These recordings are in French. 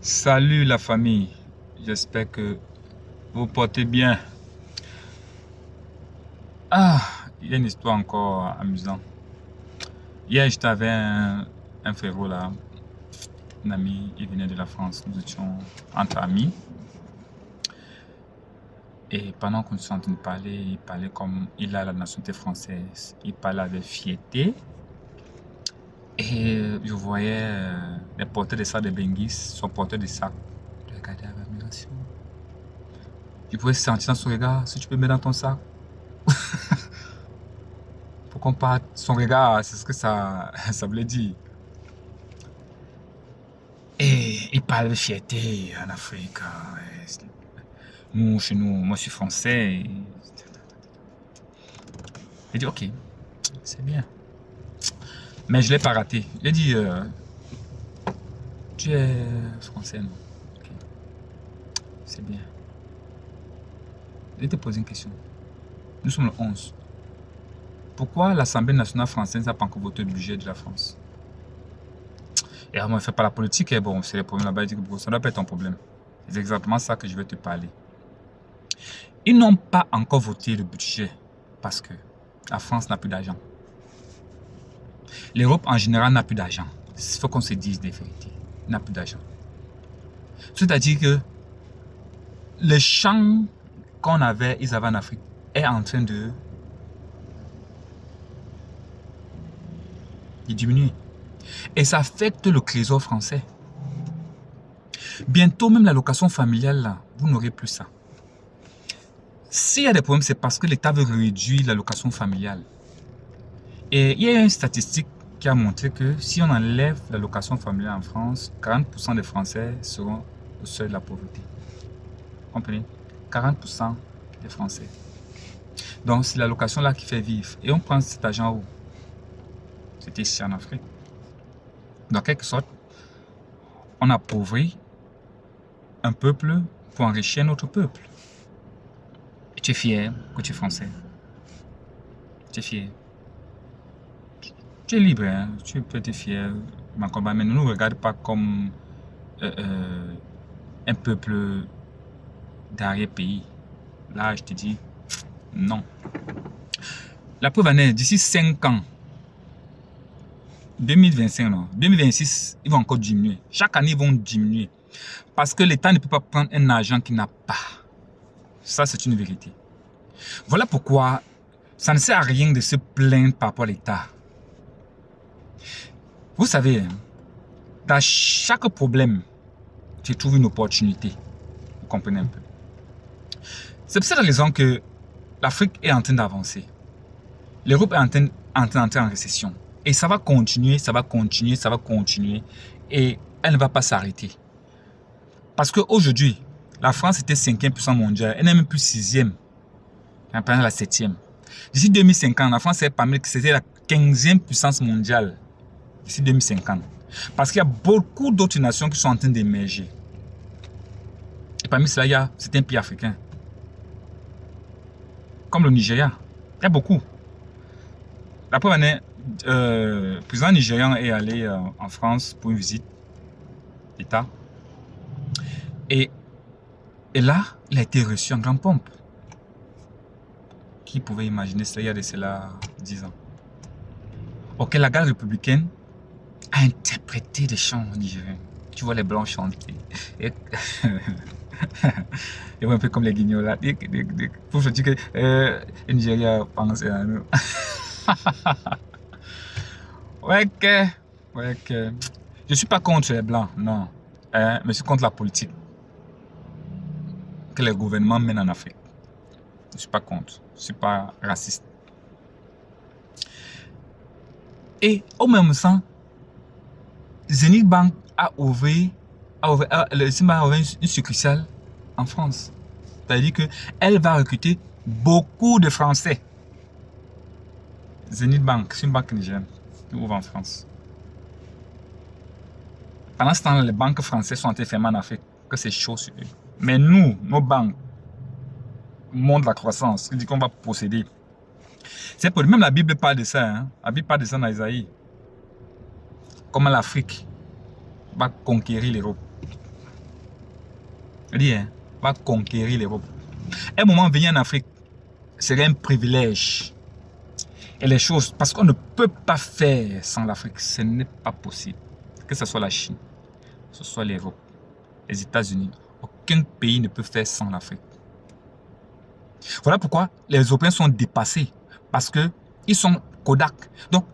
Salut la famille, j'espère que vous portez bien. Ah, il y a une histoire encore amusante. Hier, j'étais avec un frérot là, un ami, il venait de la France, nous étions entre amis. Et pendant qu'on était en train de parler, il parlait comme il a la nationalité française. Il parlait avec fierté. Et je voyais les porteurs de sacs de Bengis, son porteur de sacs. Je regardais avec admiration. Je pouvais sentir dans son regard, si tu peux mettre dans ton sac. Pour qu'on parte, son regard, c'est ce que ça voulait dire. Et il parle de fierté en Afrique. Nous, chez nous, moi je suis français. Il dit, ok, c'est bien. Mais je ne l'ai pas raté. Il a dit, tu es français, non? Ok, c'est bien. Je vais te poser une question. Nous sommes le 11. Pourquoi l'Assemblée nationale française n'a pas encore voté le budget de la France? Et alors, moi, je ne fais pas la politique, et bon, c'est les problèmes là-bas. Il dit que ça ne doit pas être ton problème. C'est exactement ça que je vais te parler. Ils n'ont pas encore voté le budget parce que la France n'a plus d'argent. L'Europe en général n'a plus d'argent. Il faut qu'on se dise des vérités. Il n'a plus d'argent. C'est-à-dire que le champ qu'on avait, ils avaient en Afrique, est en train de diminuer. Et ça affecte le trésor français. Bientôt, même l'allocation familiale, là, vous n'aurez plus ça. S'il y a des problèmes, c'est parce que l'État veut réduire l'allocation familiale. Et il y a une statistique qui a montré que si on enlève l'allocation familiale en France, 40% des Français seront au seuil de la pauvreté. Vous comprenez? 40% des Français. Donc, c'est l'allocation là qui fait vivre. Et on prend cet argent où? C'était ici en Afrique. Dans quelque sorte, on appauvrit un peuple pour enrichir notre peuple. Et tu es fier que tu es français. Tu es fier. Tu es libre, hein? Tu peux être fier, mais ne nous regarde pas comme un peuple d'arrière-pays. Là, je te dis, non. La preuve en est, d'ici 5 ans, 2025, non, 2026, ils vont encore diminuer. Chaque année, ils vont diminuer. Parce que l'État ne peut pas prendre un argent qu'il n'a pas. Ça, c'est une vérité. Voilà pourquoi ça ne sert à rien de se plaindre par rapport à l'État. Vous savez, dans chaque problème, tu trouves une opportunité. Vous comprenez un peu. C'est pour cette raison que l'Afrique est en train d'avancer. L'Europe est en train d'entrer en récession. Et ça va continuer, ça va continuer, ça va continuer. Et elle ne va pas s'arrêter. Parce qu'aujourd'hui, la France était 5e puissance mondiale. Elle n'est même plus 6e. Elle est la 7e. D'ici 2050, la France est parmi c'était la 15e puissance mondiale. D'ici 2050. Parce qu'il y a beaucoup d'autres nations qui sont en train d'émerger. Et parmi cela, il y a certains pays africains. Comme le Nigeria. Il y a beaucoup. La preuve en est, le président nigérian est allé en France pour une visite d'État. Et là, il a été reçu en grande pompe. Qui pouvait imaginer cela il y a de cela 10 ans? Ok, la garde républicaine a interprété des chants nigériens. Tu vois les blancs chanter. Et un peu comme les guignols là. Pour se dire que le Nigeria pense à nous. Ouais que. Je ne suis pas contre les blancs, non. Mais je suis contre la politique que les gouvernements mènent en Afrique. Je ne suis pas contre. Je ne suis pas raciste. Et au même temps, Zenith Bank a ouvert une succursale en France. C'est-à-dire qu'elle va recruter beaucoup de Français. Zenith Bank, c'est une banque nigérienne qui ouvre en France. Pendant ce temps, les banques françaises sont en train de fermer en Afrique, que c'est chaud sur eux. Mais nous, nos banques, montrent la croissance, qui dit qu'on va posséder. C'est pour même la Bible parle de ça. Hein? La Bible parle de ça dans Isaïe. Comment l'Afrique va conquérir l'Europe. Il dit, hein, va conquérir l'Europe. Un moment venir en Afrique serait un privilège. Et les choses, parce qu'on ne peut pas faire sans l'Afrique, ce n'est pas possible. Que ce soit la Chine, que ce soit l'Europe, les États-Unis, aucun pays ne peut faire sans l'Afrique. Voilà pourquoi les Européens sont dépassés, parce qu'ils sont Kodak. Donc,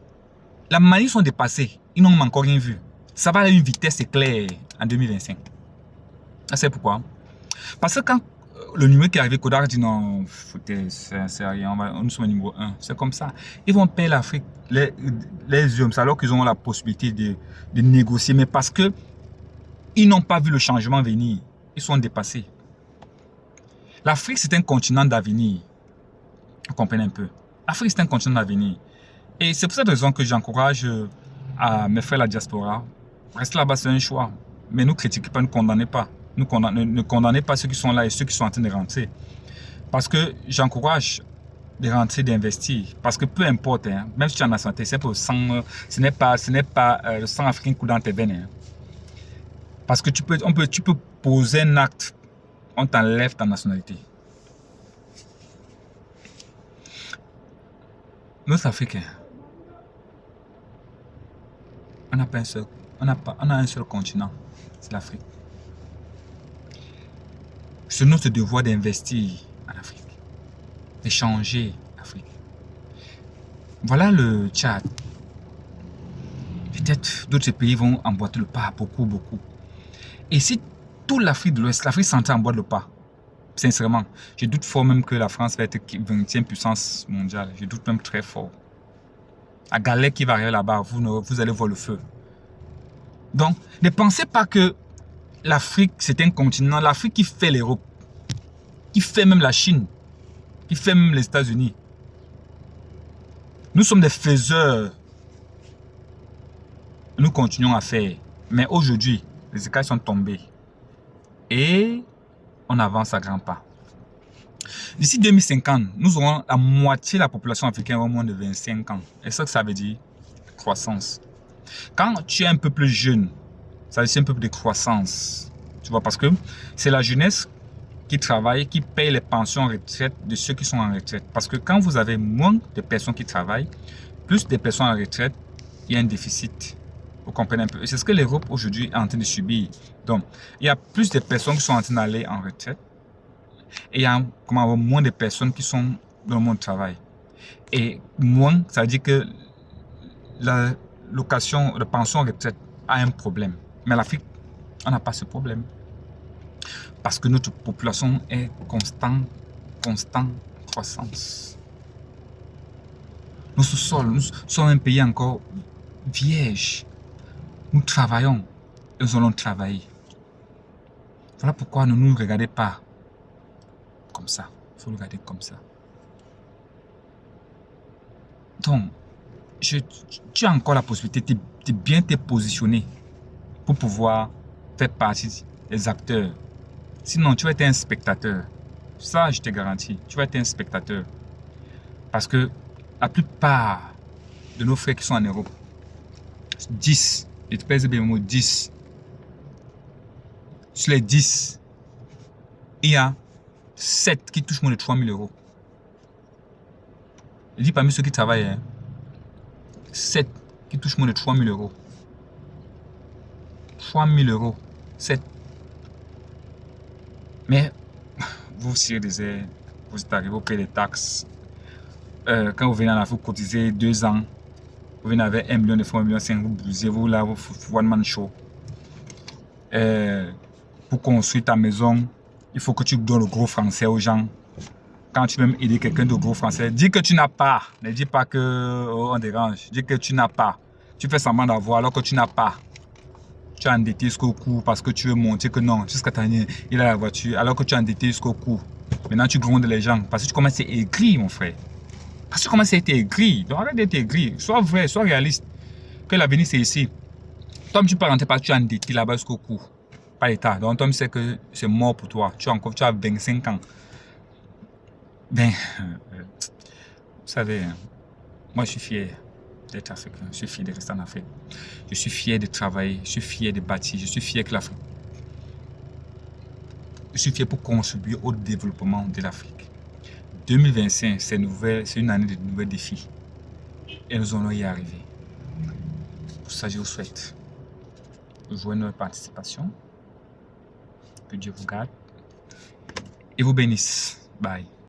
la manière sont dépassés, ils n'ont encore rien vu. Ça va à une vitesse éclair en 2025. C'est pourquoi. Parce que quand le numérique est arrivé, Kodak dit non, c'est rien, nous sommes au numéro 1. C'est comme ça. Ils vont payer l'Afrique, les hommes, alors qu'ils ont la possibilité de négocier, mais parce que ils n'ont pas vu le changement venir. Ils sont dépassés. L'Afrique, c'est un continent d'avenir. Vous comprenez un peu. L'Afrique, c'est un continent d'avenir. Et c'est pour cette raison que j'encourage à mes frères de la diaspora. Rester là-bas, c'est un choix. Mais ne critiquez pas, ne condamnez pas. Ne condamnez pas ceux qui sont là et ceux qui sont en train de rentrer. Parce que j'encourage de rentrer, d'investir. Parce que peu importe, hein, même si tu es en la santé, c'est pour le sang, ce n'est pas le sang africain qui coule dans tes veines. Hein. Parce que tu peux poser un acte, on t'enlève ta nationalité. Nous, Africains, on a un seul continent, c'est l'Afrique. C'est notre devoir d'investir en Afrique, d'échanger l'Afrique. Voilà le Tchad. Peut-être d'autres pays vont emboîter le pas, beaucoup. Et si toute l'Afrique de l'Ouest, l'Afrique centrale emboîte le pas, sincèrement, je doute fort même que la France va être 20e puissance mondiale. Je doute même très fort. La galère qui va arriver là-bas, vous allez voir le feu. Donc, ne pensez pas que l'Afrique, c'est un continent. L'Afrique qui fait l'Europe, qui fait même la Chine, qui fait même les États-Unis. Nous sommes des faiseurs. Nous continuons à faire. Mais aujourd'hui, les écailles sont tombées. Et on avance à grands pas. D'ici 2050, nous aurons la moitié de la population africaine au moins de 25 ans. Et ça veut dire croissance. Quand tu es un peu plus jeune, ça veut dire un peu de croissance. Tu vois, parce que c'est la jeunesse qui travaille, qui paye les pensions en retraite de ceux qui sont en retraite. Parce que quand vous avez moins de personnes qui travaillent, plus de personnes en retraite, il y a un déficit. Vous comprenez un peu. Et c'est ce que l'Europe aujourd'hui est en train de subir. Donc, il y a plus de personnes qui sont en train d'aller en retraite. Et il y a moins de personnes qui sont dans le monde du travail. Et moins, ça veut dire que la location de pension en retraite a un problème. Mais l'Afrique, on n'a pas ce problème. Parce que notre population est constante croissance. Nous sommes un pays encore vierge. Nous travaillons et nous allons travailler. Voilà pourquoi ne nous regardez pas comme ça. Il faut regarder comme ça. Donc, tu as encore la possibilité de bien te positionner pour pouvoir faire partie des acteurs. Sinon, tu vas être un spectateur. Ça, je te garantis. Tu vas être un spectateur. Parce que la plupart de nos frères qui sont en Europe, 10, je te pèse bien le mot 10. Sur les 10, il y a 7 qui touchent moins de 3 000 euros. Je dis parmi ceux qui travaillent, hein, 7 qui touchent moins de 3 000 euros. 3 000 euros. 7. Mais, vous, si vous êtes arrivé au pays des taxes, quand vous venez en Afrique, vous cotisez 2 ans, vous venez avec 1 million de francs, 1,5 million, vous bousez, vous là, vous one man show. Pour construire ta maison, il faut que tu donnes le gros français aux gens. Quand tu veux même aider quelqu'un de gros français, dis que tu n'as pas. Ne dis pas que on dérange. Dis que tu n'as pas. Tu fais semblant d'avoir alors que tu n'as pas. Tu as endetté jusqu'au cou parce que tu veux montrer que non, jusqu'à ta il a la voiture, alors que tu as endetté jusqu'au cou. Maintenant, tu grondes les gens parce que tu commences à être aigri, mon frère. Parce que tu commences à être aigri. Donc, arrête d'être aigri. Sois vrai, sois réaliste. Que l'avenir, c'est ici. Toi, tu peux rentrer parce que tu as endetté là-bas jusqu'au cou. Pas l'État. Donc, toi, tu sais que c'est mort pour toi. Tu as 25 ans. Ben, vous savez, moi, je suis fier d'être africain. Je suis fier de rester en Afrique. Je suis fier de travailler. Je suis fier de bâtir. Je suis fier que l'Afrique je suis fier pour contribuer au développement de l'Afrique. 2025, c'est une année de nouveaux défis. Et nous allons y arriver. Pour ça, je vous souhaite jouer notre participation. Que Dieu vous garde et vous bénisse. Bye.